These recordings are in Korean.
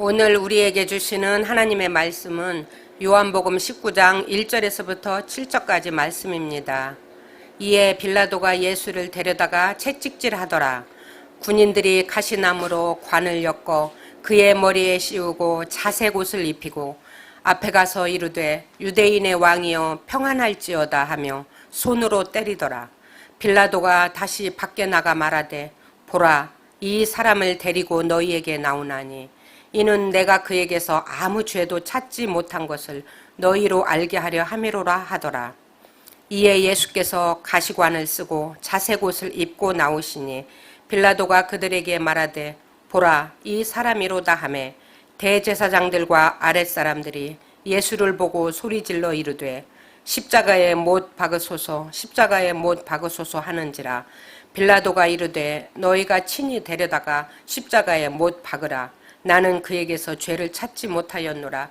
오늘 우리에게 주시는 하나님의 말씀은 요한복음 19장 1절에서부터 7절까지 말씀입니다. 이에 빌라도가 예수를 데려다가 채찍질하더라. 군인들이 가시나무로 관을 엮어 그의 머리에 씌우고 자색 옷을 입히고 앞에 가서 이르되 유대인의 왕이여 평안할지어다 하며 손으로 때리더라. 빌라도가 다시 밖에 나가 말하되 보라, 이 사람을 데리고 너희에게 나오나니 이는 내가 그에게서 아무 죄도 찾지 못한 것을 너희로 알게 하려 함이로라 하더라. 이에 예수께서 가시관을 쓰고 자색 옷을 입고 나오시니 빌라도가 그들에게 말하되 보라, 이 사람이로다 하매 대제사장들과 아랫사람들이 예수를 보고 소리질러 이르되 십자가에 못 박으소서, 십자가에 못 박으소서 하는지라. 빌라도가 이르되 너희가 친히 데려다가 십자가에 못 박으라. 나는 그에게서 죄를 찾지 못하였노라.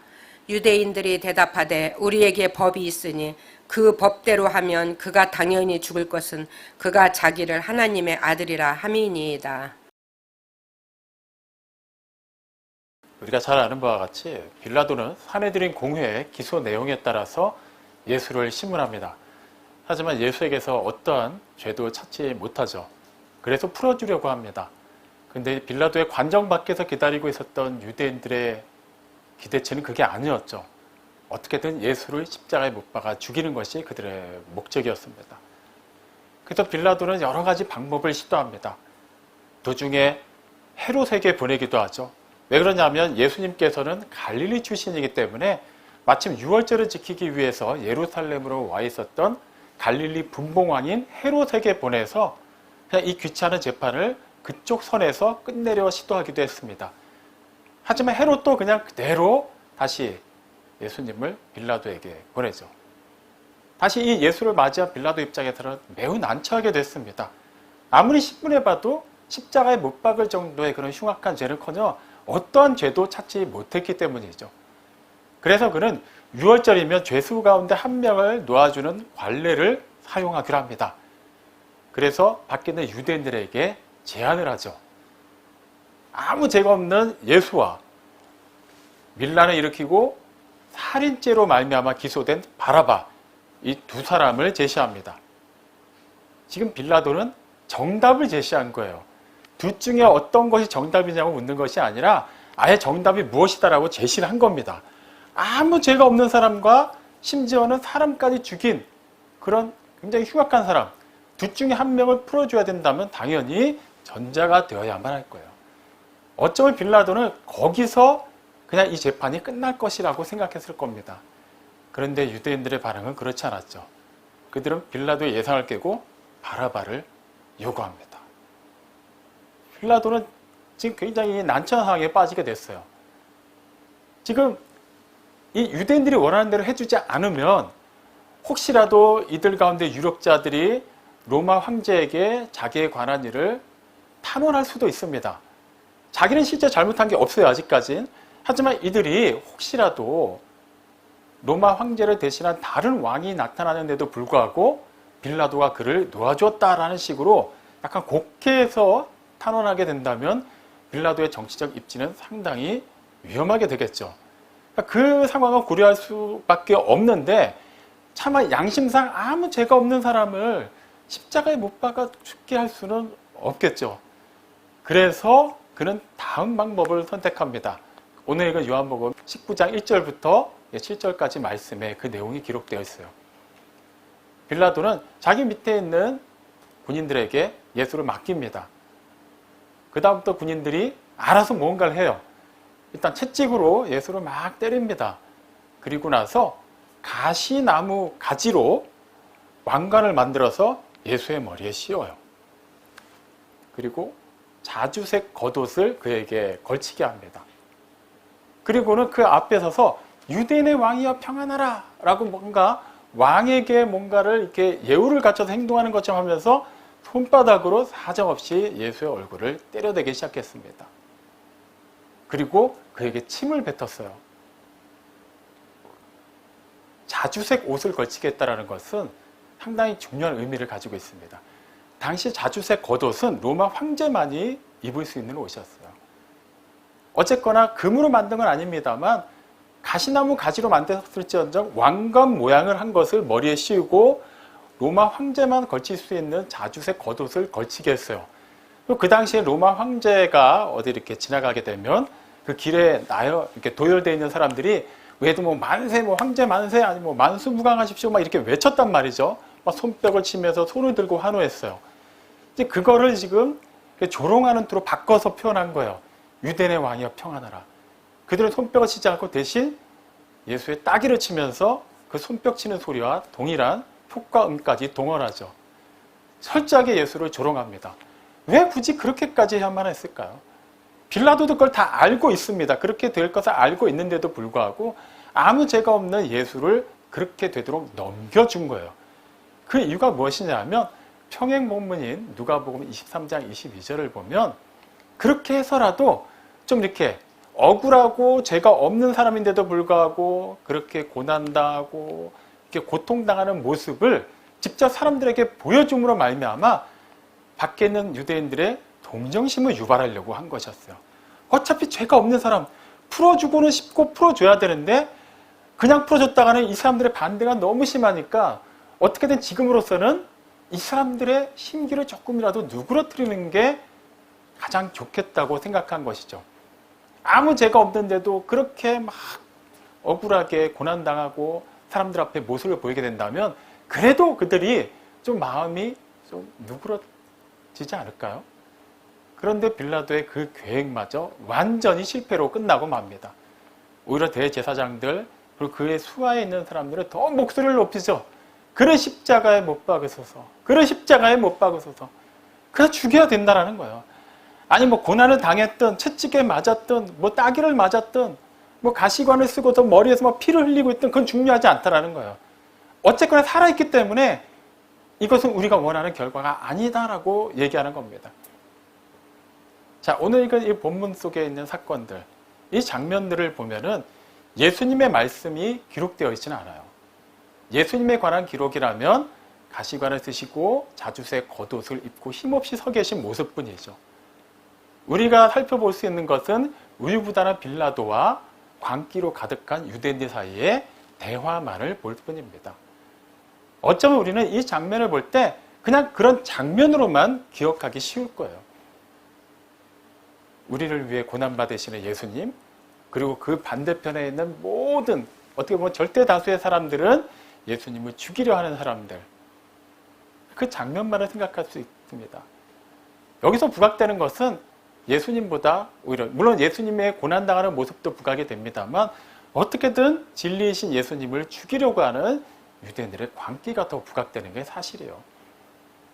유대인들이 대답하되 우리에게 법이 있으니 그 법대로 하면 그가 당연히 죽을 것은 그가 자기를 하나님의 아들이라 함이니이다. 우리가 잘 아는 바와 같이 빌라도는 사내들인 공회의 기소 내용에 따라서 예수를 심문합니다. 하지만 예수에게서 어떠한 죄도 찾지 못하죠. 그래서 풀어주려고 합니다. 근데 빌라도의 관정 밖에서 기다리고 있었던 유대인들의 기대치는 그게 아니었죠. 어떻게든 예수를 십자가에 못 박아 죽이는 것이 그들의 목적이었습니다. 그래서 빌라도는 여러 가지 방법을 시도합니다. 도중에 헤롯에게 보내기도 하죠. 왜 그러냐면 예수님께서는 갈릴리 출신이기 때문에 마침 유월절을 지키기 위해서 예루살렘으로 와 있었던 갈릴리 분봉왕인 헤롯에게 보내서 그냥 이 귀찮은 재판을 그쪽 선에서 끝내려 시도하기도 했습니다. 하지만 헤롯도 그냥 그대로 다시 예수님을 빌라도에게 보내죠. 다시 이 예수를 맞이한 빌라도 입장에서는 매우 난처하게 됐습니다. 아무리 신문해봐도 십자가에 못 박을 정도의 그런 흉악한 죄는커녕 어떠한 죄도 찾지 못했기 때문이죠. 그래서 그는 유월절이면 죄수 가운데 한 명을 놓아주는 관례를 사용하기로 합니다. 그래서 밖에 있는 유대인들에게 제안을 하죠. 아무 죄가 없는 예수와 밀란을 일으키고 살인죄로 말미암아 기소된 바라바, 이 두 사람을 제시합니다. 지금 빌라도는 정답을 제시한 거예요. 둘 중에 어떤 것이 정답이냐고 묻는 것이 아니라 아예 정답이 무엇이다라고 제시를 한 겁니다. 아무 죄가 없는 사람과 심지어는 사람까지 죽인 그런 굉장히 흉악한 사람, 둘 중에 한 명을 풀어줘야 된다면 당연히 전자가 되어야만 할 거예요. 어쩌면 빌라도는 거기서 그냥 이 재판이 끝날 것이라고 생각했을 겁니다. 그런데 유대인들의 반응은 그렇지 않았죠. 그들은 빌라도의 예상을 깨고 바라바를 요구합니다. 빌라도는 지금 굉장히 난처한 상황에 빠지게 됐어요. 지금 이 유대인들이 원하는 대로 해주지 않으면 혹시라도 이들 가운데 유력자들이 로마 황제에게 자기에 관한 일을 탄원할 수도 있습니다. 자기는 실제 잘못한 게 없어요, 아직까진. 하지만 이들이 혹시라도 로마 황제를 대신한 다른 왕이 나타나는데도 불구하고 빌라도가 그를 놓아주었다라는 식으로 약간 곡해서 탄원하게 된다면 빌라도의 정치적 입지는 상당히 위험하게 되겠죠. 그 상황을 고려할 수밖에 없는데 차마 양심상 아무 죄가 없는 사람을 십자가에 못 박아 죽게 할 수는 없겠죠. 그래서 그는 다음 방법을 선택합니다. 오늘 읽은 요한복음 19장 1절부터 7절까지 말씀에 그 내용이 기록되어 있어요. 빌라도는 자기 밑에 있는 군인들에게 예수를 맡깁니다. 그 다음부터 군인들이 알아서 뭔가를 해요. 일단 채찍으로 예수를 막 때립니다. 그리고 나서 가시나무 가지로 왕관을 만들어서 예수의 머리에 씌워요. 그리고 자주색 겉옷을 그에게 걸치게 합니다. 그리고는 그 앞에 서서 유대인의 왕이여 평안하라 라고 뭔가 왕에게 뭔가를 이렇게 예우를 갖춰서 행동하는 것처럼 하면서 손바닥으로 사정없이 예수의 얼굴을 때려대기 시작했습니다. 그리고 그에게 침을 뱉었어요. 자주색 옷을 걸치게 했다는 것은 상당히 중요한 의미를 가지고 있습니다. 당시 자주색 겉옷은 로마 황제만이 입을 수 있는 옷이었어요. 어쨌거나 금으로 만든 건 아닙니다만 가시나무 가지로 만들었을지언정 왕관 모양을 한 것을 머리에 씌우고 로마 황제만 걸칠 수 있는 자주색 겉옷을 걸치게 했어요. 그 당시에 로마 황제가 어디 이렇게 지나가게 되면 그 길에 이렇게 도열되어 있는 사람들이 외에도 뭐 만세, 뭐 황제 만세, 아니 뭐 만수무강하십시오, 막 이렇게 외쳤단 말이죠. 막 손뼉을 치면서 손을 들고 환호했어요. 이제 그거를 지금 조롱하는 투로 바꿔서 표현한 거예요. 유대인의 왕이여 평안하라. 그들은 손뼉을 치지 않고 대신 예수의 따귀를 치면서 그 손뼉 치는 소리와 동일한 효과음까지 동원하죠. 철저하게 예수를 조롱합니다. 왜 굳이 그렇게까지 해야만 했을까요? 빌라도도 그걸 다 알고 있습니다. 그렇게 될 것을 알고 있는데도 불구하고 아무 죄가 없는 예수를 그렇게 되도록 넘겨준 거예요. 그 이유가 무엇이냐 하면 평행 본문인 누가복음 23장 22절을 보면 그렇게 해서라도 좀 이렇게 억울하고 죄가 없는 사람인데도 불구하고 그렇게 고난당하고 이렇게 고통당하는 모습을 직접 사람들에게 보여줌으로 말미암아 밖에 있는 유대인들의 동정심을 유발하려고 한 것이었어요. 어차피 죄가 없는 사람 풀어주고는 싶고 풀어줘야 되는데 그냥 풀어줬다가는 이 사람들의 반대가 너무 심하니까 어떻게든 지금으로서는 이 사람들의 심기를 조금이라도 누그러뜨리는 게 가장 좋겠다고 생각한 것이죠. 아무 죄가 없는데도 그렇게 막 억울하게 고난당하고 사람들 앞에 모습을 보이게 된다면 그래도 그들이 좀 마음이 좀 누그러지지 않을까요? 그런데 빌라도의 그 계획마저 완전히 실패로 끝나고 맙니다. 오히려 대제사장들 그리고 그의 수하에 있는 사람들은 더 목소리를 높이죠. 그를 십자가에 못 박으소서. 그를 십자가에 못 박으소서. 그래 죽여야 된다라는 거예요. 아니 뭐 고난을 당했든 채찍에 맞았든 뭐 따귀를 맞았든 뭐 가시관을 쓰고서 머리에서 막 피를 흘리고 있든 그건 중요하지 않다라는 거예요. 어쨌거나 살아있기 때문에 이것은 우리가 원하는 결과가 아니다라고 얘기하는 겁니다. 자, 오늘 읽은 이 본문 속에 있는 사건들, 이 장면들을 보면은 예수님의 말씀이 기록되어 있지는 않아요. 예수님에 관한 기록이라면 가시관을 쓰시고 자주색 겉옷을 입고 힘없이 서 계신 모습뿐이죠. 우리가 살펴볼 수 있는 것은 우유부단한 빌라도와 광기로 가득한 유대인들 사이의 대화만을 볼 뿐입니다. 어쩌면 우리는 이 장면을 볼 때 그냥 그런 장면으로만 기억하기 쉬울 거예요. 우리를 위해 고난받으시는 예수님, 그리고 그 반대편에 있는 모든 어떻게 보면 절대 다수의 사람들은 예수님을 죽이려 하는 사람들, 그 장면만을 생각할 수 있습니다. 여기서 부각되는 것은 예수님보다 오히려 물론 예수님의 고난당하는 모습도 부각이 됩니다만 어떻게든 진리이신 예수님을 죽이려고 하는 유대인들의 광기가 더 부각되는 게 사실이에요.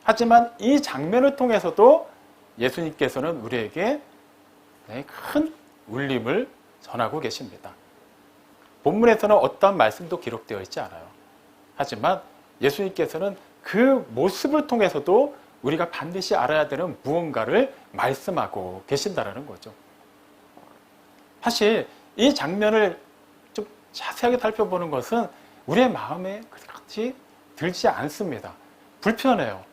하지만 이 장면을 통해서도 예수님께서는 우리에게 큰 울림을 전하고 계십니다. 본문에서는 어떠한 말씀도 기록되어 있지 않아요. 하지만 예수님께서는 그 모습을 통해서도 우리가 반드시 알아야 되는 무언가를 말씀하고 계신다는 거죠. 사실 이 장면을 좀 자세하게 살펴보는 것은 우리의 마음에 그렇게 들지 않습니다. 불편해요.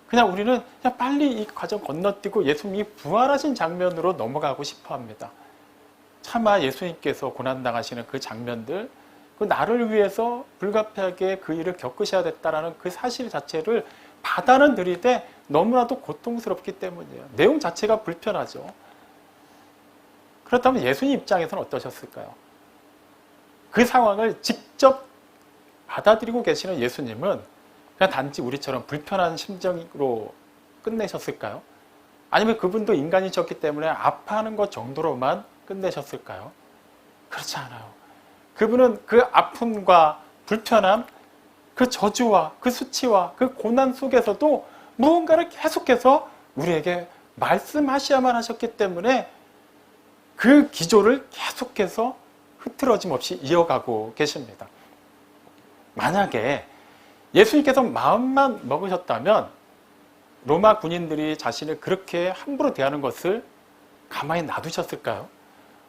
그냥 우리는 그냥 빨리 이 과정 건너뛰고 예수님이 부활하신 장면으로 넘어가고 싶어 합니다. 차마 예수님께서 고난당하시는 그 장면들, 그 나를 위해서 불가피하게 그 일을 겪으셔야 됐다라는 그 사실 자체를 받아는 들이되 너무나도 고통스럽기 때문이에요. 내용 자체가 불편하죠. 그렇다면 예수님 입장에서는 어떠셨을까요? 그 상황을 직접 받아들이고 계시는 예수님은 그냥 단지 우리처럼 불편한 심정으로 끝내셨을까요? 아니면 그분도 인간이셨기 때문에 아파하는 것 정도로만 끝내셨을까요? 그렇지 않아요. 그분은 그 아픔과 불편함, 그 저주와 그 수치와 그 고난 속에서도 무언가를 계속해서 우리에게 말씀하셔야만 하셨기 때문에 그 기조를 계속해서 흐트러짐 없이 이어가고 계십니다. 만약에 예수님께서 마음만 먹으셨다면 로마 군인들이 자신을 그렇게 함부로 대하는 것을 가만히 놔두셨을까요?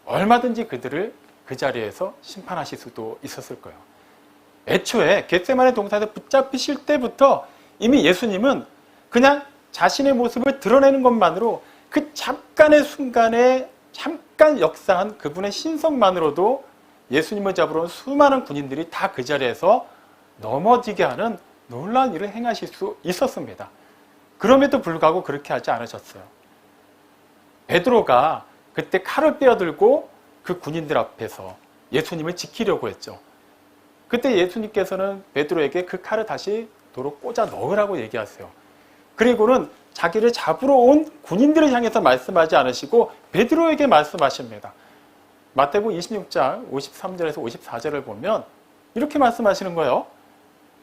얼마든지 그들을 그 자리에서 심판하실 수도 있었을 거예요. 애초에 겟세마네 동산에서 붙잡히실 때부터 이미 예수님은 그냥 자신의 모습을 드러내는 것만으로 그 잠깐의 순간에 잠깐 잠깐 역사한 그분의 신성만으로도 예수님을 잡으러 온 수많은 군인들이 다 그 자리에서 넘어지게 하는 놀라운 일을 행하실 수 있었습니다. 그럼에도 불구하고 그렇게 하지 않으셨어요. 베드로가 그때 칼을 빼어들고 그 군인들 앞에서 예수님을 지키려고 했죠. 그때 예수님께서는 베드로에게 그 칼을 다시 도로 꽂아 넣으라고 얘기하세요. 그리고는 자기를 잡으러 온 군인들을 향해서 말씀하지 않으시고 베드로에게 말씀하십니다. 마태복음 26장 53절에서 54절을 보면 이렇게 말씀하시는 거예요.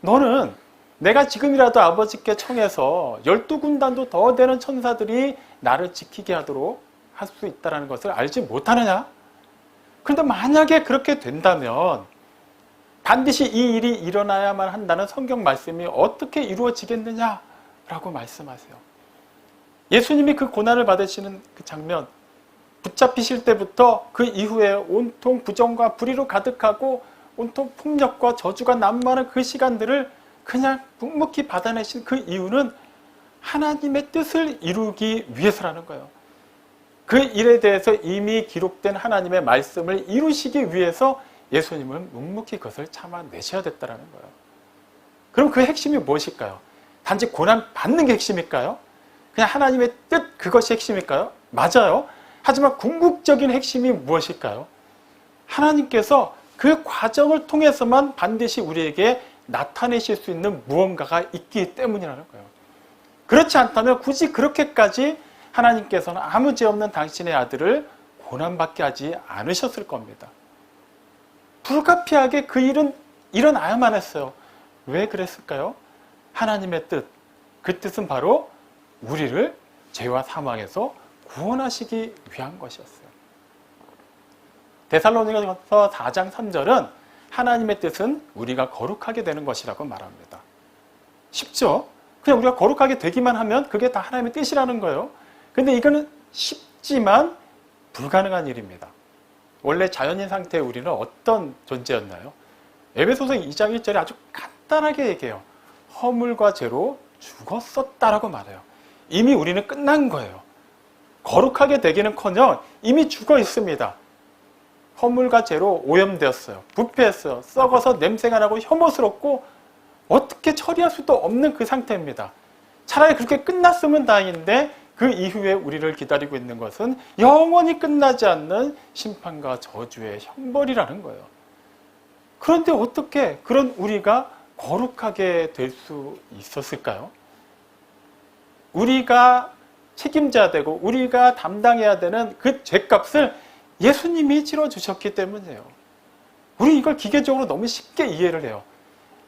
너는 내가 지금이라도 아버지께 청해서 12군단도 더 되는 천사들이 나를 지키게 하도록 할 수 있다는 것을 알지 못하느냐? 그런데 만약에 그렇게 된다면 반드시 이 일이 일어나야만 한다는 성경 말씀이 어떻게 이루어지겠느냐라고 말씀하세요. 예수님이 그 고난을 받으시는 그 장면, 붙잡히실 때부터 그 이후에 온통 부정과 불의로 가득하고 온통 폭력과 저주가 난무하는 그 시간들을 그냥 묵묵히 받아내신 그 이유는 하나님의 뜻을 이루기 위해서라는 거예요. 그 일에 대해서 이미 기록된 하나님의 말씀을 이루시기 위해서 예수님은 묵묵히 그것을 참아내셔야 됐다는 거예요. 그럼 그 핵심이 무엇일까요? 단지 고난 받는 게 핵심일까요? 그냥 하나님의 뜻 그것이 핵심일까요? 맞아요. 하지만 궁극적인 핵심이 무엇일까요? 하나님께서 그 과정을 통해서만 반드시 우리에게 나타내실 수 있는 무언가가 있기 때문이라는 거예요. 그렇지 않다면 굳이 그렇게까지 하나님께서는 아무 죄 없는 당신의 아들을 고난받게 하지 않으셨을 겁니다. 불가피하게 그 일은 일어나야만 했어요. 왜 그랬을까요? 하나님의 뜻, 그 뜻은 바로 우리를 죄와 사망에서 구원하시기 위한 것이었어요. 데살로니가서 4장 3절은 하나님의 뜻은 우리가 거룩하게 되는 것이라고 말합니다. 쉽죠? 그냥 우리가 거룩하게 되기만 하면 그게 다 하나님의 뜻이라는 거예요. 근데 이거는 쉽지만 불가능한 일입니다. 원래 자연인 상태의 우리는 어떤 존재였나요? 에베소서 2장 1절에 아주 간단하게 얘기해요. 허물과 죄로 죽었었다라고 말해요. 이미 우리는 끝난 거예요. 거룩하게 되기는커녕 이미 죽어 있습니다. 허물과 죄로 오염되었어요. 부패했어요. 썩어서 냄새가 나고 혐오스럽고 어떻게 처리할 수도 없는 그 상태입니다. 차라리 그렇게 끝났으면 다행인데 그 이후에 우리를 기다리고 있는 것은 영원히 끝나지 않는 심판과 저주의 형벌이라는 거예요. 그런데 어떻게 그런 우리가 거룩하게 될 수 있었을까요? 우리가 책임져야 되고 우리가 담당해야 되는 그 죄값을 예수님이 치러주셨기 때문이에요. 우리 이걸 기계적으로 너무 쉽게 이해를 해요.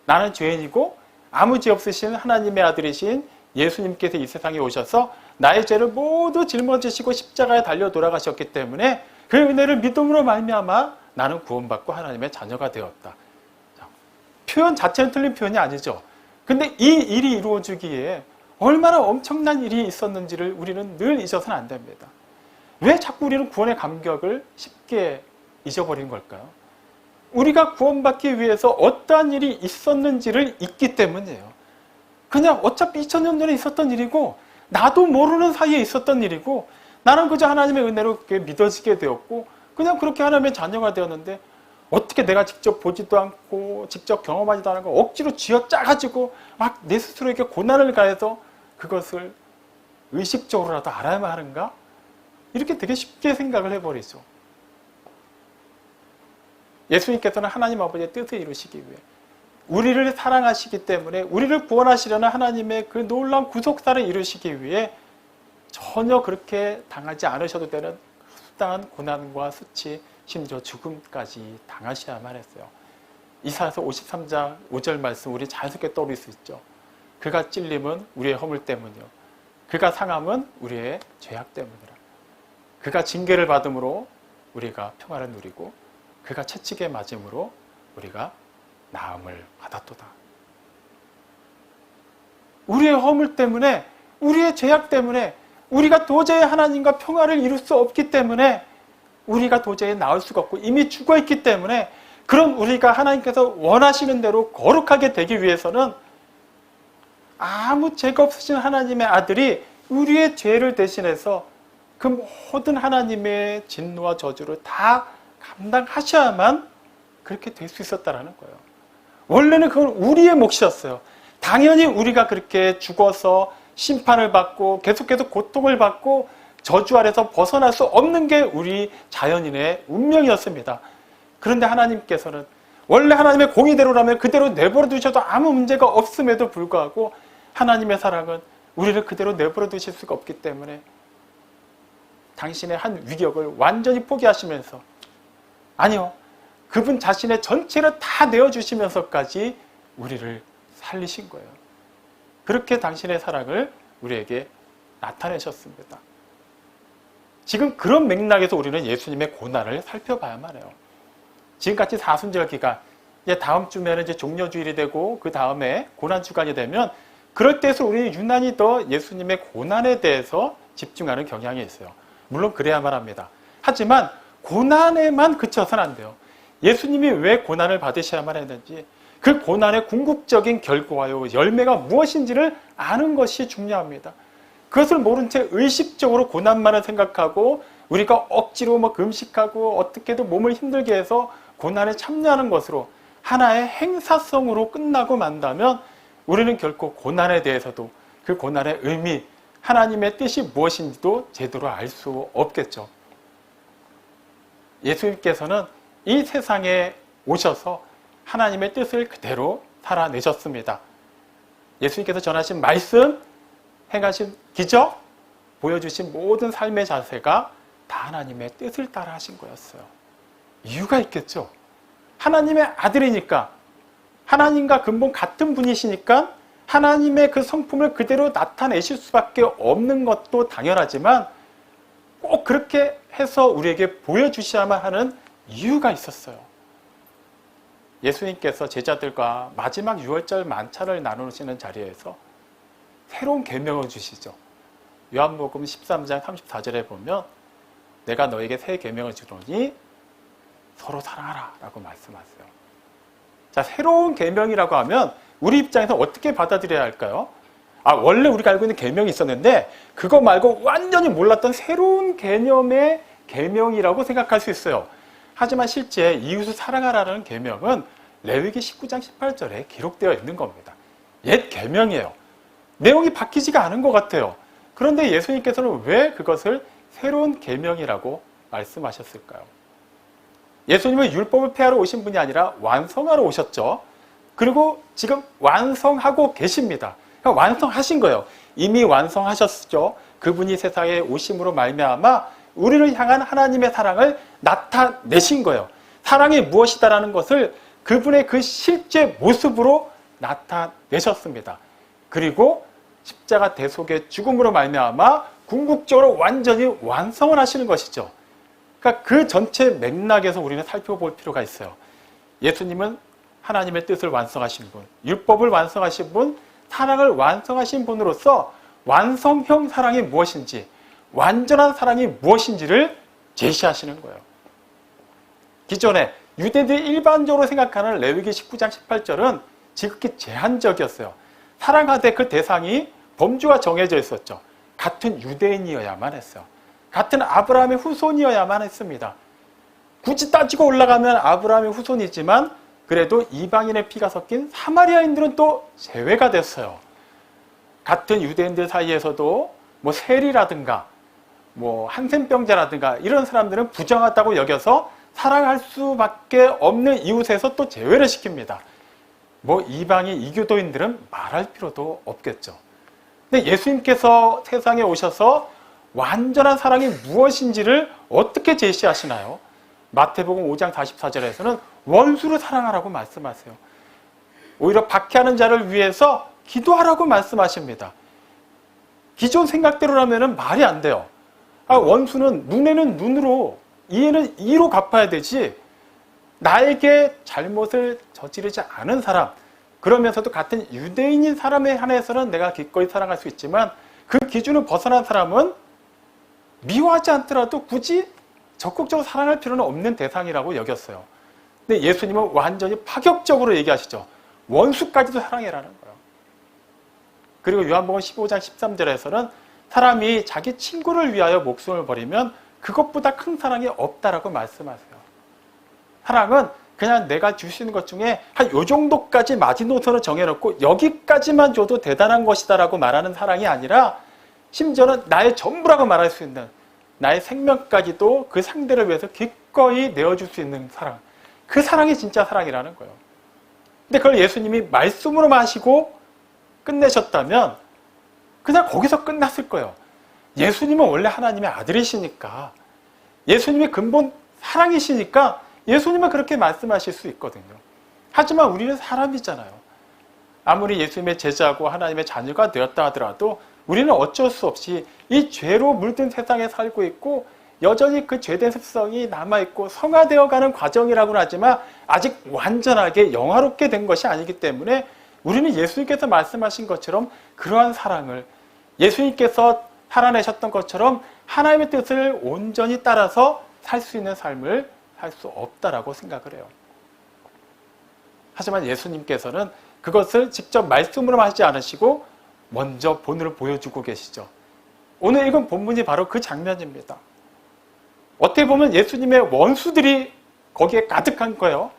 나는 죄인이고 아무 죄 없으신 하나님의 아들이신 예수님께서 이 세상에 오셔서 나의 죄를 모두 짊어지시고 십자가에 달려 돌아가셨기 때문에 그 은혜를 믿음으로 말미암아 나는 구원받고 하나님의 자녀가 되었다. 표현 자체는 틀린 표현이 아니죠. 근데 이 일이 이루어지기에 얼마나 엄청난 일이 있었는지를 우리는 늘 잊어서는 안 됩니다. 왜 자꾸 우리는 구원의 감격을 쉽게 잊어버린 걸까요? 우리가 구원받기 위해서 어떠한 일이 있었는지를 잊기 때문이에요. 그냥 어차피 2000년 전에 있었던 일이고 나도 모르는 사이에 있었던 일이고 나는 그저 하나님의 은혜로 그게 믿어지게 되었고 그냥 그렇게 하나님의 자녀가 되었는데 어떻게 내가 직접 보지도 않고 직접 경험하지도 않은 거 억지로 쥐어짜가지고 막 내 스스로에게 고난을 가해서 그것을 의식적으로라도 알아야만 하는가? 이렇게 되게 쉽게 생각을 해버리죠. 예수님께서는 하나님 아버지의 뜻을 이루시기 위해 우리를 사랑하시기 때문에 우리를 구원하시려는 하나님의 그 놀라운 구속사를 이루시기 위해 전혀 그렇게 당하지 않으셔도 되는 수당한 고난과 수치, 심지어 죽음까지 당하셔야만 했어요. 이사야서 53장 5절 말씀 우리 자연스럽게 떠올릴 수 있죠. 그가 찔림은 우리의 허물 때문이요. 그가 상함은 우리의 죄악 때문이라. 그가 징계를 받음으로 우리가 평화를 누리고 그가 채찍에 맞음으로 우리가 나음을 받았도다. 우리의 허물 때문에 우리의 죄악 때문에 우리가 도저히 하나님과 평화를 이룰 수 없기 때문에 우리가 도저히 나을 수가 없고 이미 죽어있기 때문에 그런 우리가 하나님께서 원하시는 대로 거룩하게 되기 위해서는 아무 죄가 없으신 하나님의 아들이 우리의 죄를 대신해서 그 모든 하나님의 진노와 저주를 다 감당하셔야만 그렇게 될 수 있었다라는 거예요. 원래는 그건 우리의 몫이었어요. 당연히 우리가 그렇게 죽어서 심판을 받고 계속해서 고통을 받고 저주 아래서 벗어날 수 없는 게 우리 자연인의 운명이었습니다. 그런데 하나님께서는 원래 하나님의 공의대로라면 그대로 내버려 두셔도 아무 문제가 없음에도 불구하고 하나님의 사랑은 우리를 그대로 내버려 두실 수가 없기 때문에 당신의 한 위력을 완전히 포기하시면서, 아니요, 그분 자신의 전체를 다 내어주시면서까지 우리를 살리신 거예요. 그렇게 당신의 사랑을 우리에게 나타내셨습니다. 지금 그런 맥락에서 우리는 예수님의 고난을 살펴봐야만 해요. 지금같이 사순절 기간, 이제 다음 주면 이제 종려주일이 되고 그 다음에 고난주간이 되면 그럴 때에서 우리는 유난히 더 예수님의 고난에 대해서 집중하는 경향이 있어요. 물론 그래야만 합니다. 하지만 고난에만 그쳐서는 안 돼요. 예수님이 왜 고난을 받으셔야만 했는지, 그 고난의 궁극적인 결과요, 열매가 무엇인지를 아는 것이 중요합니다. 그것을 모른 채 의식적으로 고난만을 생각하고 우리가 억지로 금식하고 어떻게든 몸을 힘들게 해서 고난에 참여하는 것으로 하나의 행사성으로 끝나고 만다면 우리는 결코 고난에 대해서도 그 고난의 의미, 하나님의 뜻이 무엇인지도 제대로 알 수 없겠죠. 예수님께서는 이 세상에 오셔서 하나님의 뜻을 그대로 살아내셨습니다. 예수님께서 전하신 말씀, 행하신 기적, 보여주신 모든 삶의 자세가 다 하나님의 뜻을 따라 하신 거였어요. 이유가 있겠죠. 하나님의 아들이니까, 하나님과 근본 같은 분이시니까 하나님의 그 성품을 그대로 나타내실 수밖에 없는 것도 당연하지만 꼭 그렇게 해서 우리에게 보여주셔야만 하는 이유가 있었어요. 예수님께서 제자들과 마지막 유월절 만찬을 나누시는 자리에서 새로운 계명을 주시죠. 요한복음 13장 34절에 보면 내가 너에게 새 계명을 주노니 서로 사랑하라 라고 말씀하세요. 자, 새로운 계명이라고 하면 우리 입장에서 어떻게 받아들여야 할까요? 원래 우리가 알고 있는 계명이 있었는데 그거 말고 완전히 몰랐던 새로운 개념의 계명이라고 생각할 수 있어요. 하지만 실제 이웃을 사랑하라는 계명은 레위기 19장 18절에 기록되어 있는 겁니다. 옛 계명이에요. 내용이 바뀌지가 않은 것 같아요. 그런데 예수님께서는 왜 그것을 새로운 계명이라고 말씀하셨을까요? 예수님은 율법을 폐하러 오신 분이 아니라 완성하러 오셨죠. 그리고 지금 완성하고 계십니다. 그러니까 완성하신 거예요. 이미 완성하셨죠. 그분이 세상에 오심으로 말미암아 우리를 향한 하나님의 사랑을 나타내신 거예요. 사랑이 무엇이다라는 것을 그분의 그 실제 모습으로 나타내셨습니다. 그리고 십자가 대속의 죽음으로 말미암아 궁극적으로 완전히 완성을 하시는 것이죠. 그러니까 그 전체 맥락에서 우리는 살펴볼 필요가 있어요. 예수님은 하나님의 뜻을 완성하신 분, 율법을 완성하신 분, 사랑을 완성하신 분으로서 완성형 사랑이 무엇인지, 완전한 사랑이 무엇인지를 제시하시는 거예요. 기존에 유대인들이 일반적으로 생각하는 레위기 19장 18절은 지극히 제한적이었어요. 사랑하되 그 대상이 범주가 정해져 있었죠. 같은 유대인이어야만 했어요. 같은 아브라함의 후손이어야만 했습니다. 굳이 따지고 올라가면 아브라함의 후손이지만 그래도 이방인의 피가 섞인 사마리아인들은 또 제외가 됐어요. 같은 유대인들 사이에서도 세리라든가 한센병자라든가 이런 사람들은 부정하다고 여겨서 사랑할 수밖에 없는 이웃에서 또 제외를 시킵니다. 이방인 이교도인들은 말할 필요도 없겠죠. 근데 예수님께서 세상에 오셔서 완전한 사랑이 무엇인지를 어떻게 제시하시나요? 마태복음 5장 44절에서는 원수를 사랑하라고 말씀하세요. 오히려 박해하는 자를 위해서 기도하라고 말씀하십니다. 기존 생각대로라면 말이 안 돼요. 원수는 눈에는 눈으로, 이에는 이로 갚아야 되지, 나에게 잘못을 저지르지 않은 사람, 그러면서도 같은 유대인인 사람에 한해서는 내가 기꺼이 사랑할 수 있지만 그 기준을 벗어난 사람은 미워하지 않더라도 굳이 적극적으로 사랑할 필요는 없는 대상이라고 여겼어요. 근데 예수님은 완전히 파격적으로 얘기하시죠. 원수까지도 사랑해라는 거예요. 그리고 요한복음 15장 13절에서는 사람이 자기 친구를 위하여 목숨을 버리면 그것보다 큰 사랑이 없다라고 말씀하세요. 사랑은 그냥 내가 줄 수 있는 것 중에 한 요 정도까지 마지노선을 정해놓고 여기까지만 줘도 대단한 것이다라고 말하는 사랑이 아니라 심지어는 나의 전부라고 말할 수 있는 나의 생명까지도 그 상대를 위해서 기꺼이 내어줄 수 있는 사랑. 그 사랑이 진짜 사랑이라는 거예요. 근데 그걸 예수님이 말씀으로만 하시고 끝내셨다면 그냥 거기서 끝났을 거예요. 예수님은 원래 하나님의 아들이시니까, 예수님이 근본 사랑이시니까 예수님은 그렇게 말씀하실 수 있거든요. 하지만 우리는 사람이잖아요. 아무리 예수님의 제자고 하나님의 자녀가 되었다 하더라도 우리는 어쩔 수 없이 이 죄로 물든 세상에 살고 있고 여전히 그 죄된 습성이 남아있고 성화되어가는 과정이라고는 하지만 아직 완전하게 영화롭게 된 것이 아니기 때문에 우리는 예수님께서 말씀하신 것처럼 그러한 사랑을, 예수님께서 살아내셨던 것처럼 하나님의 뜻을 온전히 따라서 살 수 있는 삶을 살 수 없다라고 생각을 해요. 하지만 예수님께서는 그것을 직접 말씀으로 하지 않으시고 먼저 본을 보여주고 계시죠. 오늘 읽은 본문이 바로 그 장면입니다. 어떻게 보면 예수님의 원수들이 거기에 가득한 거예요.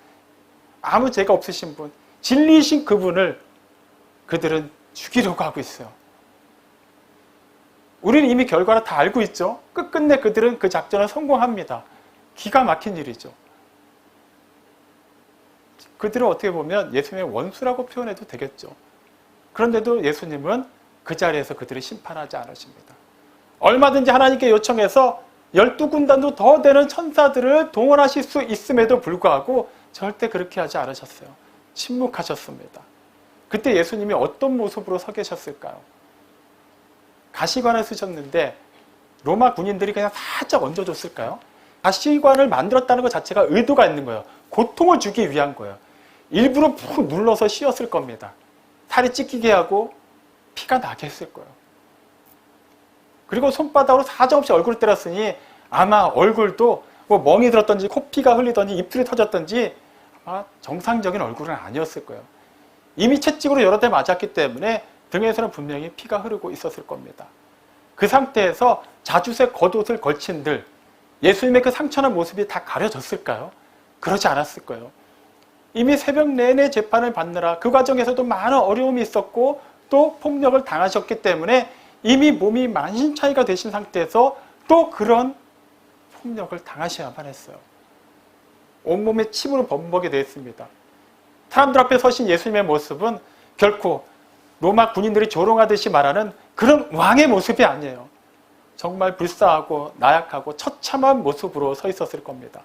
아무 죄가 없으신 분, 진리이신 그분을 그들은 죽이려고 하고 있어요. 우리는 이미 결과를 다 알고 있죠. 끝끝내 그들은 그 작전을 성공합니다. 기가 막힌 일이죠. 그들은 어떻게 보면 예수님의 원수라고 표현해도 되겠죠. 그런데도 예수님은 그 자리에서 그들을 심판하지 않으십니다. 얼마든지 하나님께 요청해서 12군단도 더 되는 천사들을 동원하실 수 있음에도 불구하고 절대 그렇게 하지 않으셨어요. 침묵하셨습니다. 그때 예수님이 어떤 모습으로 서 계셨을까요? 가시관을 쓰셨는데 로마 군인들이 그냥 살짝 얹어줬을까요? 가시관을 만들었다는 것 자체가 의도가 있는 거예요. 고통을 주기 위한 거예요. 일부러 푹 눌러서 씌웠을 겁니다. 살이 찢기게 하고 피가 나게 했을 거예요. 그리고 손바닥으로 사정없이 얼굴을 때렸으니 아마 얼굴도 뭐 멍이 들었던지 코피가 흘리던지 입술이 터졌던지 아마 정상적인 얼굴은 아니었을 거예요. 이미 채찍으로 여러 대 맞았기 때문에 등에서는 분명히 피가 흐르고 있었을 겁니다. 그 상태에서 자주색 겉옷을 걸친들, 예수님의 그 상처난 모습이 다 가려졌을까요? 그러지 않았을 거예요. 이미 새벽 내내 재판을 받느라 그 과정에서도 많은 어려움이 있었고 또 폭력을 당하셨기 때문에 이미 몸이 만신창이가 되신 상태에서 또 그런 폭력을 당하셔야만 했어요. 온몸에 침으로 범벅이 되어 있습니다. 사람들 앞에 서신 예수님의 모습은 결코 로마 군인들이 조롱하듯이 말하는 그런 왕의 모습이 아니에요. 정말 불쌍하고 나약하고 처참한 모습으로 서 있었을 겁니다.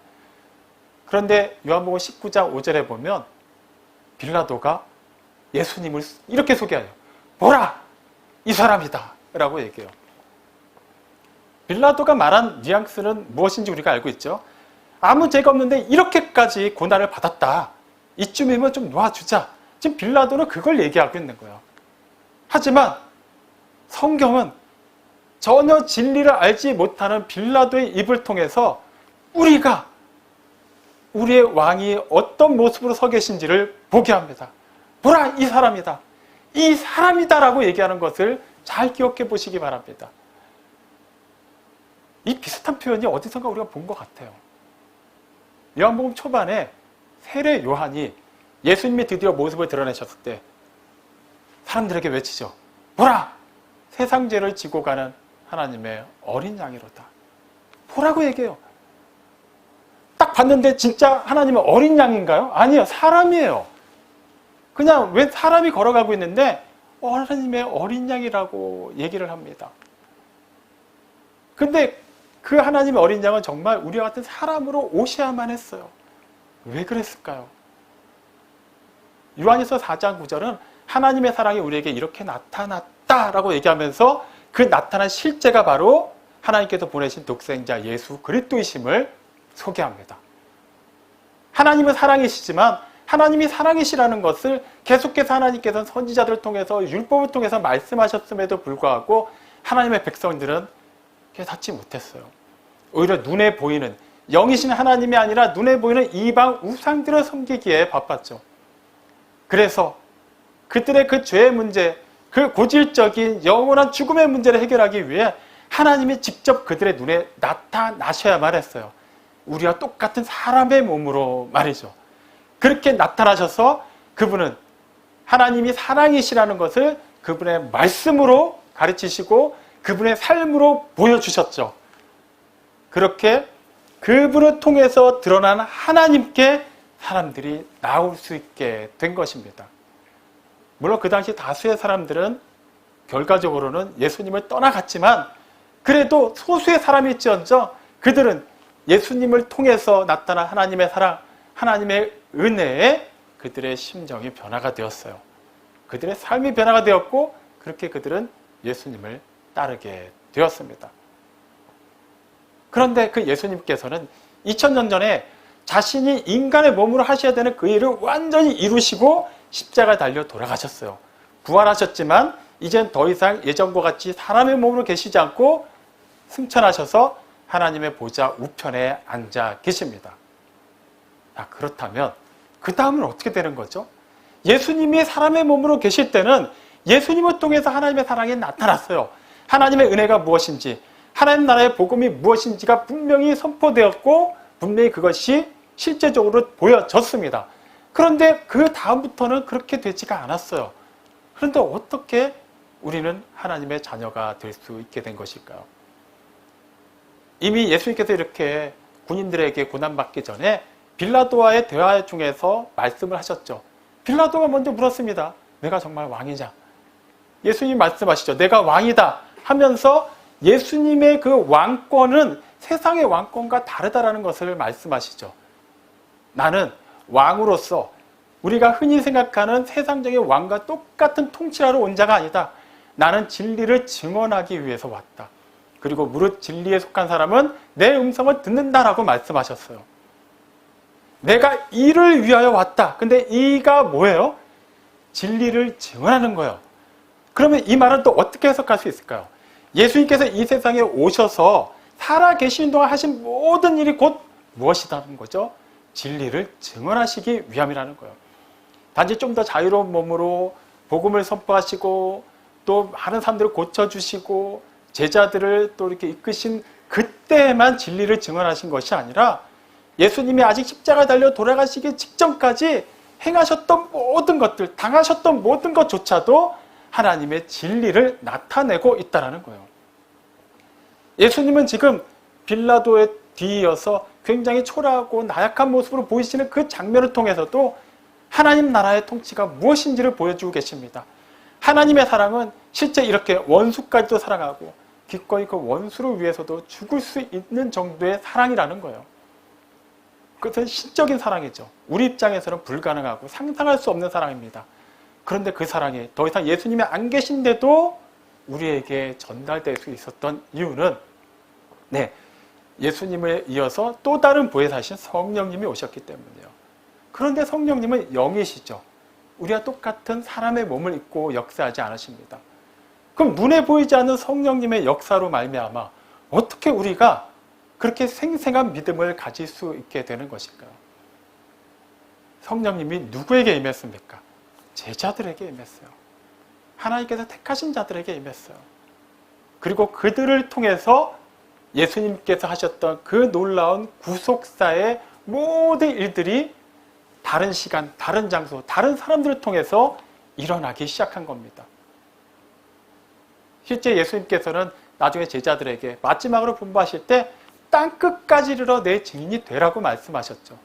그런데 요한복음 19장 5절에 보면 빌라도가 예수님을 이렇게 소개해요. 보라! 이 사람이다! 라고 얘기해요. 빌라도가 말한 뉘앙스는 무엇인지 우리가 알고 있죠. 아무 죄가 없는데 이렇게까지 고난을 받았다. 이쯤이면 좀 놓아주자. 지금 빌라도는 그걸 얘기하고 있는 거예요. 하지만 성경은 전혀 진리를 알지 못하는 빌라도의 입을 통해서 우리가 우리의 왕이 어떤 모습으로 서 계신지를 보게 합니다. 보라, 이 사람이다. 이 사람이다라고 얘기하는 것을 잘 기억해 보시기 바랍니다. 이 비슷한 표현이 어디선가 우리가 본 것 같아요. 요한복음 초반에 세례 요한이 예수님이 드디어 모습을 드러내셨을 때 사람들에게 외치죠. 보라! 세상 죄를 지고 가는 하나님의 어린 양이로다. 보라고 얘기해요. 딱 봤는데 진짜 하나님의 어린 양인가요? 아니요. 사람이에요. 그냥 왜 사람이 걸어가고 있는데 하나님의 어린 양이라고 얘기를 합니다. 근데 그 하나님의 어린 양은 정말 우리와 같은 사람으로 오셔야만 했어요. 왜 그랬을까요? 요한일서 4장 9절은 하나님의 사랑이 우리에게 이렇게 나타났다라고 얘기하면서 그 나타난 실제가 바로 하나님께서 보내신 독생자 예수 그리스도이심을 소개합니다. 하나님은 사랑이시지만 하나님이 사랑이시라는 것을 계속해서 하나님께서는 선지자들을 통해서 율법을 통해서 말씀하셨음에도 불구하고 하나님의 백성들은 깨닫지 못했어요. 오히려 눈에 보이는 영이신 하나님이 아니라 눈에 보이는 이방 우상들을 섬기기에 바빴죠. 그래서 그들의 그 죄의 문제, 그 고질적인 영원한 죽음의 문제를 해결하기 위해 하나님이 직접 그들의 눈에 나타나셔야만 했어요. 우리와 똑같은 사람의 몸으로 말이죠. 그렇게 나타나셔서 그분은 하나님이 사랑이시라는 것을 그분의 말씀으로 가르치시고 그분의 삶으로 보여주셨죠. 그렇게 그분을 통해서 드러난 하나님께 사람들이 나올 수 있게 된 것입니다. 물론 그 당시 다수의 사람들은 결과적으로는 예수님을 떠나갔지만 그래도 소수의 사람이 있지언정 그들은 예수님을 통해서 나타난 하나님의 사랑, 하나님의 은혜에 그들의 심정이 변화가 되었어요. 그들의 삶이 변화가 되었고 그렇게 그들은 예수님을 따르게 되었습니다. 그런데 그 예수님께서는 2000년 전에 자신이 인간의 몸으로 하셔야 되는 그 일을 완전히 이루시고 십자가에 달려 돌아가셨어요. 부활하셨지만 이젠 더 이상 예전과 같이 사람의 몸으로 계시지 않고 승천하셔서 하나님의 보좌 우편에 앉아 계십니다. 그렇다면 그 다음은 어떻게 되는 거죠? 예수님이 사람의 몸으로 계실 때는 예수님을 통해서 하나님의 사랑이 나타났어요. 하나님의 은혜가 무엇인지, 하나님 나라의 복음이 무엇인지가 분명히 선포되었고 분명히 그것이 실제적으로 보여졌습니다. 그런데 그 다음부터는 그렇게 되지가 않았어요. 그런데 어떻게 우리는 하나님의 자녀가 될 수 있게 된 것일까요? 이미 예수님께서 이렇게 군인들에게 고난받기 전에 빌라도와의 대화 중에서 말씀을 하셨죠. 빌라도가 먼저 물었습니다. 내가 정말 왕이냐? 예수님이 말씀하시죠. 내가 왕이다 하면서 예수님의 그 왕권은 세상의 왕권과 다르다라는 것을 말씀하시죠. 나는 왕으로서 우리가 흔히 생각하는 세상적인 왕과 똑같은 통치하러 온 자가 아니다. 나는 진리를 증언하기 위해서 왔다. 그리고 무릇 진리에 속한 사람은 내 음성을 듣는다라고 말씀하셨어요. 내가 이를 위하여 왔다. 근데 이가 뭐예요? 진리를 증언하는 거예요. 그러면 이 말은 또 어떻게 해석할 수 있을까요? 예수님께서 이 세상에 오셔서 살아계신 동안 하신 모든 일이 곧 무엇이라는 거죠? 진리를 증언하시기 위함이라는 거예요. 단지 좀 더 자유로운 몸으로 복음을 선포하시고 또 많은 사람들을 고쳐주시고 제자들을 또 이렇게 이끄신 그때만 진리를 증언하신 것이 아니라 예수님이 아직 십자가에 달려 돌아가시기 직전까지 행하셨던 모든 것들, 당하셨던 모든 것조차도 하나님의 진리를 나타내고 있다는 거예요. 예수님은 지금 빌라도의 뒤이어서 굉장히 초라하고 나약한 모습으로 보이시는 그 장면을 통해서도 하나님 나라의 통치가 무엇인지를 보여주고 계십니다. 하나님의 사랑은 실제 이렇게 원수까지도 사랑하고 기꺼이 그 원수를 위해서도 죽을 수 있는 정도의 사랑이라는 거예요. 그것은 신적인 사랑이죠. 우리 입장에서는 불가능하고 상상할 수 없는 사랑입니다. 그런데 그 사랑이 더 이상 예수님이 안 계신데도 우리에게 전달될 수 있었던 이유는 예수님을 이어서 또 다른 보혜사신 성령님이 오셨기 때문이에요. 그런데 성령님은 영이시죠. 우리와 똑같은 사람의 몸을 입고 역사하지 않으십니다. 그럼 눈에 보이지 않는 성령님의 역사로 말미암아 어떻게 우리가 그렇게 생생한 믿음을 가질 수 있게 되는 것일까요? 성령님이 누구에게 임했습니까? 제자들에게 임했어요. 하나님께서 택하신 자들에게 임했어요. 그리고 그들을 통해서 예수님께서 하셨던 그 놀라운 구속사의 모든 일들이 다른 시간, 다른 장소, 다른 사람들을 통해서 일어나기 시작한 겁니다. 실제 예수님께서는 나중에 제자들에게 마지막으로 분부하실 때 땅끝까지 이르러 내 증인이 되라고 말씀하셨죠.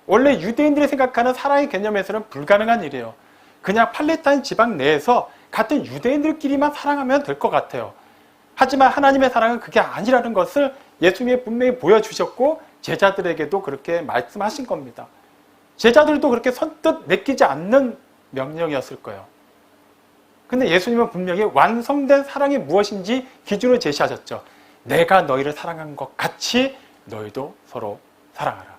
원래 유대인들이 생각하는 사랑의 개념에서는 불가능한 일이에요. 그냥 팔레스타인 지방 내에서 같은 유대인들끼리만 사랑하면 될 것 같아요. 하지만 하나님의 사랑은 그게 아니라는 것을 예수님이 분명히 보여주셨고 제자들에게도 그렇게 말씀하신 겁니다. 제자들도 그렇게 선뜻 내키지 않는 명령이었을 거예요. 근데 예수님은 분명히 완성된 사랑이 무엇인지 기준을 제시하셨죠. 내가 너희를 사랑한 것 같이 너희도 서로 사랑하라.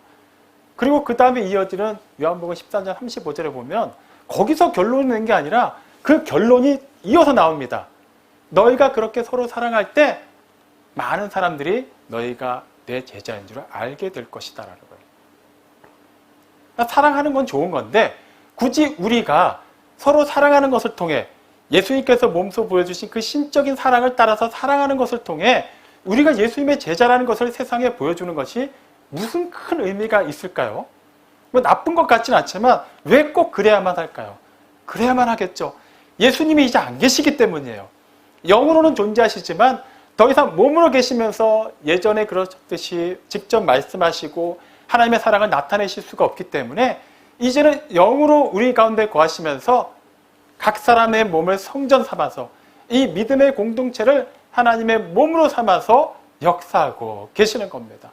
그리고 그 다음에 이어지는 요한복음 13장 35절에 보면 거기서 결론을 낸 게 아니라 그 결론이 이어서 나옵니다. 너희가 그렇게 서로 사랑할 때 많은 사람들이 너희가 내 제자인 줄 알게 될 것이다 라는 거예요. 사랑하는 건 좋은 건데 굳이 우리가 서로 사랑하는 것을 통해 예수님께서 몸소 보여주신 그 신적인 사랑을 따라서 사랑하는 것을 통해 우리가 예수님의 제자라는 것을 세상에 보여주는 것이 무슨 큰 의미가 있을까요? 뭐 나쁜 것 같지는 않지만 왜 꼭 그래야만 할까요? 그래야만 하겠죠. 예수님이 이제 안 계시기 때문이에요. 영으로는 존재하시지만 더 이상 몸으로 계시면서 예전에 그러셨듯이 직접 말씀하시고 하나님의 사랑을 나타내실 수가 없기 때문에 이제는 영으로 우리 가운데 거하시면서 각 사람의 몸을 성전 삼아서 이 믿음의 공동체를 하나님의 몸으로 삼아서 역사하고 계시는 겁니다.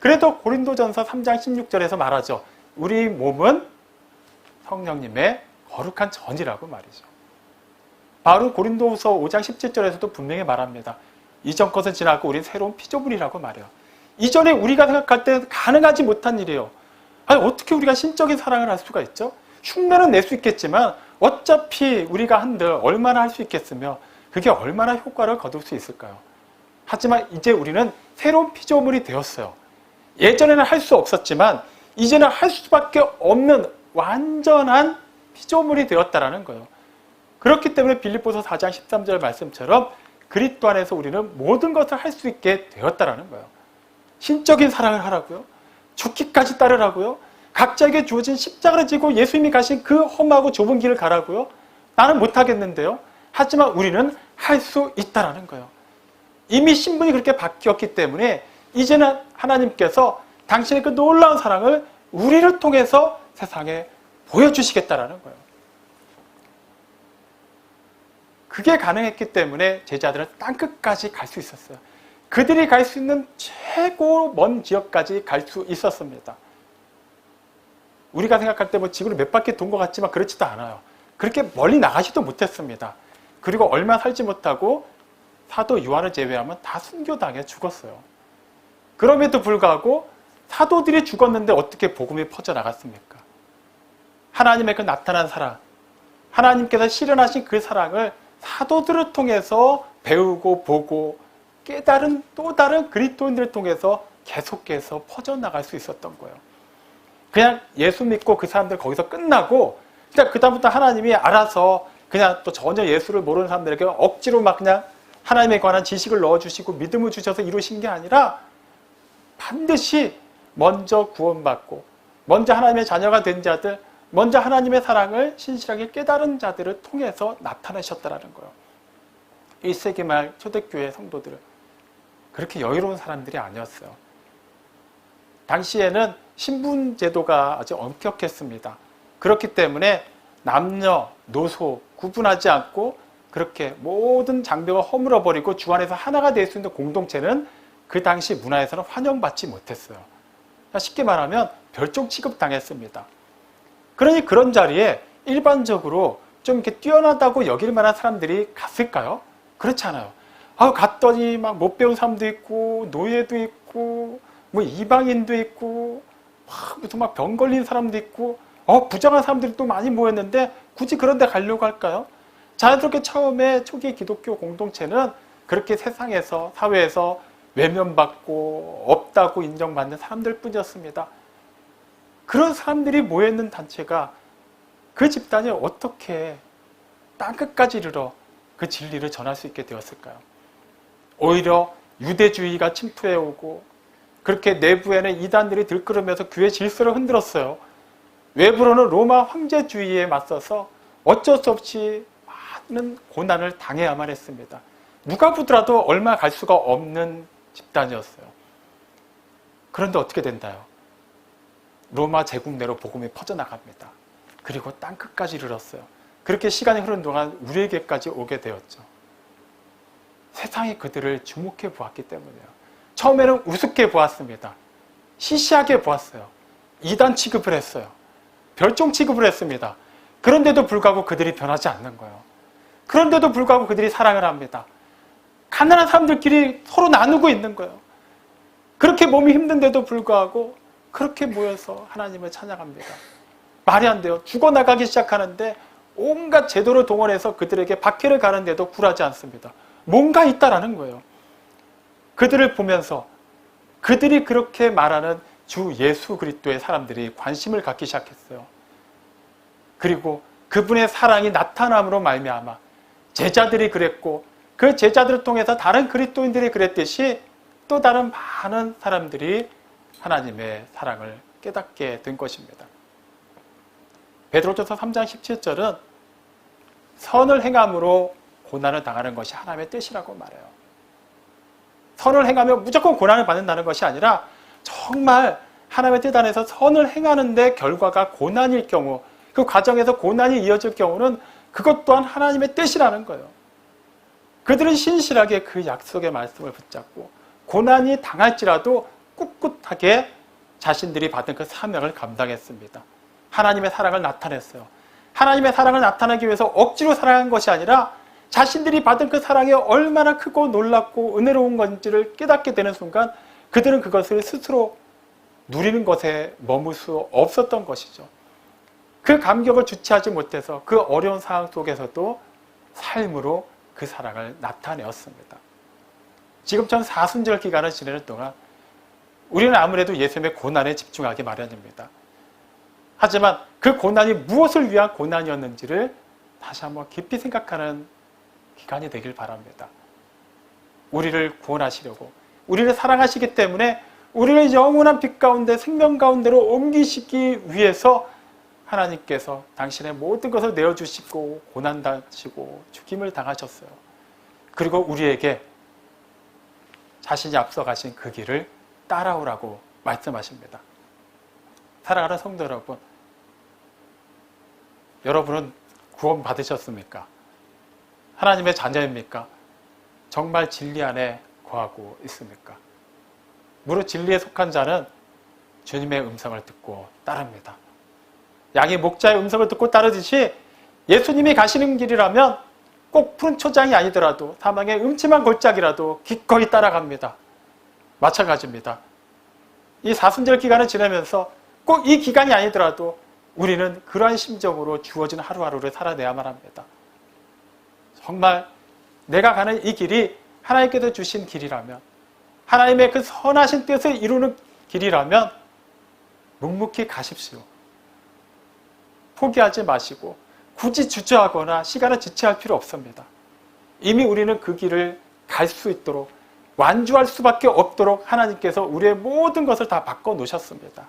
그래도 고린도전서 3장 16절에서 말하죠. 우리 몸은 성령님의 거룩한 전이라고 말이죠. 바로 고린도서 5장 17절에서도 분명히 말합니다. 이전 것은 지나고 우린 새로운 피조물이라고 말해요. 이전에 우리가 생각할 때 가능하지 못한 일이에요. 아니, 어떻게 우리가 신적인 사랑을 할 수가 있죠? 흉내는 낼 수 있겠지만 어차피 우리가 한들 얼마나 할 수 있겠으며 그게 얼마나 효과를 거둘 수 있을까요? 하지만 이제 우리는 새로운 피조물이 되었어요. 예전에는 할 수 없었지만 이제는 할 수밖에 없는 완전한 피조물이 되었다라는 거예요. 그렇기 때문에 빌립보서 4장 13절 말씀처럼 그리스도 안에서 우리는 모든 것을 할 수 있게 되었다라는 거예요. 신적인 사랑을 하라고요? 죽기까지 따르라고요? 각자에게 주어진 십자가를 지고 예수님이 가신 그 험하고 좁은 길을 가라고요? 나는 못하겠는데요. 하지만 우리는 할 수 있다라는 거예요. 이미 신분이 그렇게 바뀌었기 때문에 이제는 하나님께서 당신의 그 놀라운 사랑을 우리를 통해서 세상에 보여주시겠다라는 거예요. 그게 가능했기 때문에 제자들은 땅끝까지 갈 수 있었어요. 그들이 갈 수 있는 최고 먼 지역까지 갈 수 있었습니다. 우리가 생각할 때 뭐 지구를 몇 바퀴 돈 것 같지만 그렇지도 않아요. 그렇게 멀리 나가지도 못했습니다. 그리고 얼마 살지 못하고 사도 요한을 제외하면 다 순교당해 죽었어요. 그럼에도 불구하고 사도들이 죽었는데 어떻게 복음이 퍼져나갔습니까? 하나님의 그 나타난 사랑, 하나님께서 실현하신 그 사랑을 사도들을 통해서 배우고 보고 깨달은 또 다른 그리스도인들을 통해서 계속해서 퍼져나갈 수 있었던 거예요. 그냥 예수 믿고 그 사람들 거기서 끝나고 그냥 그다음부터 하나님이 알아서 그냥 또 전혀 예수를 모르는 사람들에게 억지로 막 그냥 하나님에 관한 지식을 넣어주시고 믿음을 주셔서 이루신 게 아니라 반드시 먼저 구원받고 먼저 하나님의 자녀가 된 자들, 먼저 하나님의 사랑을 신실하게 깨달은 자들을 통해서 나타내셨다라는 거예요. 1세기 말 초대교회 성도들은 그렇게 여유로운 사람들이 아니었어요. 당시에는 신분제도가 아주 엄격했습니다. 그렇기 때문에 남녀, 노소 구분하지 않고 그렇게 모든 장벽을 허물어버리고 주 안에서 하나가 될 수 있는 공동체는 그 당시 문화에서는 환영받지 못했어요. 쉽게 말하면 별종 취급당했습니다. 그러니 그런 자리에 일반적으로 좀 이렇게 뛰어나다고 여길 만한 사람들이 갔을까요? 그렇지 않아요. 갔더니 막 못 배운 사람도 있고 노예도 있고 뭐 이방인도 있고 무슨 막 병 걸린 사람도 있고 부정한 사람들이 또 많이 모였는데 굳이 그런 데 가려고 할까요? 자연스럽게 처음에 초기 기독교 공동체는 그렇게 세상에서 사회에서 외면받고 없다고 인정받는 사람들 뿐이었습니다. 그런 사람들이 모여있는 단체가 그 집단이 어떻게 땅끝까지 이르러 그 진리를 전할 수 있게 되었을까요? 오히려 유대주의가 침투해오고 그렇게 내부에는 이단들이 들끓으면서 교회 질서를 흔들었어요. 외부로는 로마 황제주의에 맞서서 어쩔 수 없이 많은 고난을 당해야만 했습니다. 누가 보더라도 얼마 갈 수가 없는 집단이었어요. 그런데 어떻게 된다요? 로마 제국 내로 복음이 퍼져나갑니다. 그리고 땅끝까지 이르렀어요. 그렇게 시간이 흐르는 동안 우리에게까지 오게 되었죠. 세상이 그들을 주목해 보았기 때문이에요. 처음에는 우습게 보았습니다. 시시하게 보았어요. 이단 취급을 했어요. 별종 취급을 했습니다. 그런데도 불구하고 그들이 변하지 않는 거예요. 그런데도 불구하고 그들이 사랑을 합니다. 가난한 사람들끼리 서로 나누고 있는 거예요. 그렇게 몸이 힘든데도 불구하고 그렇게 모여서 하나님을 찬양합니다. 말이 안 돼요. 죽어나가기 시작하는데 온갖 제도를 동원해서 그들에게 박해를 가는데도 굴하지 않습니다. 뭔가 있다라는 거예요. 그들을 보면서 그들이 그렇게 말하는 주 예수 그리스도의 사람들이 관심을 갖기 시작했어요. 그리고 그분의 사랑이 나타남으로 말미암아 제자들이 그랬고 그 제자들을 통해서 다른 그리스도인들이 그랬듯이 또 다른 많은 사람들이 하나님의 사랑을 깨닫게 된 것입니다. 베드로전서 3장 17절은 선을 행함으로 고난을 당하는 것이 하나님의 뜻이라고 말해요. 선을 행하면 무조건 고난을 받는다는 것이 아니라 정말 하나님의 뜻 안에서 선을 행하는데 결과가 고난일 경우, 그 과정에서 고난이 이어질 경우는 그것 또한 하나님의 뜻이라는 거예요. 그들은 신실하게 그 약속의 말씀을 붙잡고 고난이 당할지라도 꿋꿋하게 자신들이 받은 그 사명을 감당했습니다. 하나님의 사랑을 나타냈어요. 하나님의 사랑을 나타내기 위해서 억지로 사랑한 것이 아니라 자신들이 받은 그 사랑이 얼마나 크고 놀랍고 은혜로운 건지를 깨닫게 되는 순간 그들은 그것을 스스로 누리는 것에 머물 수 없었던 것이죠. 그 감격을 주체하지 못해서 그 어려운 상황 속에서도 삶으로 그 사랑을 나타내었습니다. 지금처럼 사순절 기간을 지내는 동안 우리는 아무래도 예수님의 고난에 집중하기 마련입니다. 하지만 그 고난이 무엇을 위한 고난이었는지를 다시 한번 깊이 생각하는 기간이 되길 바랍니다. 우리를 구원하시려고, 우리를 사랑하시기 때문에 우리를 영원한 빛 가운데 생명 가운데로 옮기시기 위해서 하나님께서 당신의 모든 것을 내어주시고 고난 당하시고 죽임을 당하셨어요. 그리고 우리에게 자신이 앞서가신 그 길을 따라오라고 말씀하십니다. 사랑하는 성도 여러분, 여러분은 구원 받으셨습니까? 하나님의 자녀입니까? 정말 진리 안에 거하고 있습니까? 무릇 진리에 속한 자는 주님의 음성을 듣고 따릅니다. 양이 목자의 음성을 듣고 따르듯이 예수님이 가시는 길이라면 꼭 푸른 초장이 아니더라도 사망의 음침한 골짜기라도 기꺼이 따라갑니다. 마찬가지입니다. 이 사순절 기간을 지내면서 꼭 이 기간이 아니더라도 우리는 그러한 심정으로 주어진 하루하루를 살아내야만 합니다. 정말 내가 가는 이 길이 하나님께서 주신 길이라면, 하나님의 그 선하신 뜻을 이루는 길이라면 묵묵히 가십시오. 포기하지 마시고 굳이 주저하거나 시간을 지체할 필요 없습니다. 이미 우리는 그 길을 갈 수 있도록, 완주할 수밖에 없도록 하나님께서 우리의 모든 것을 다 바꿔놓으셨습니다.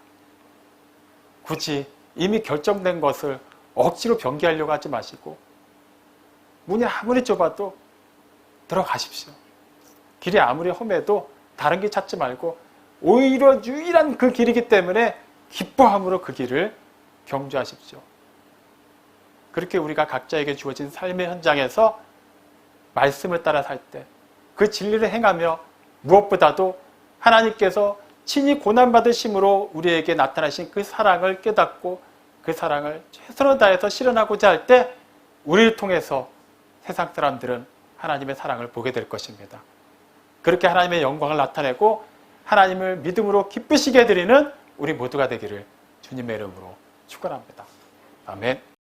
굳이 이미 결정된 것을 억지로 변기하려고 하지 마시고 문이 아무리 좁아도 들어가십시오. 길이 아무리 험해도 다른 길 찾지 말고 오히려 유일한 그 길이기 때문에 기뻐함으로 그 길을 경주하십시오. 그렇게 우리가 각자에게 주어진 삶의 현장에서 말씀을 따라 살 때 그 진리를 행하며 무엇보다도 하나님께서 친히 고난받으심으로 우리에게 나타나신 그 사랑을 깨닫고 그 사랑을 최선을 다해서 실현하고자 할 때 우리를 통해서 세상 사람들은 하나님의 사랑을 보게 될 것입니다. 그렇게 하나님의 영광을 나타내고 하나님을 믿음으로 기쁘시게 해드리는 우리 모두가 되기를 주님의 이름으로 축원합니다. 아멘.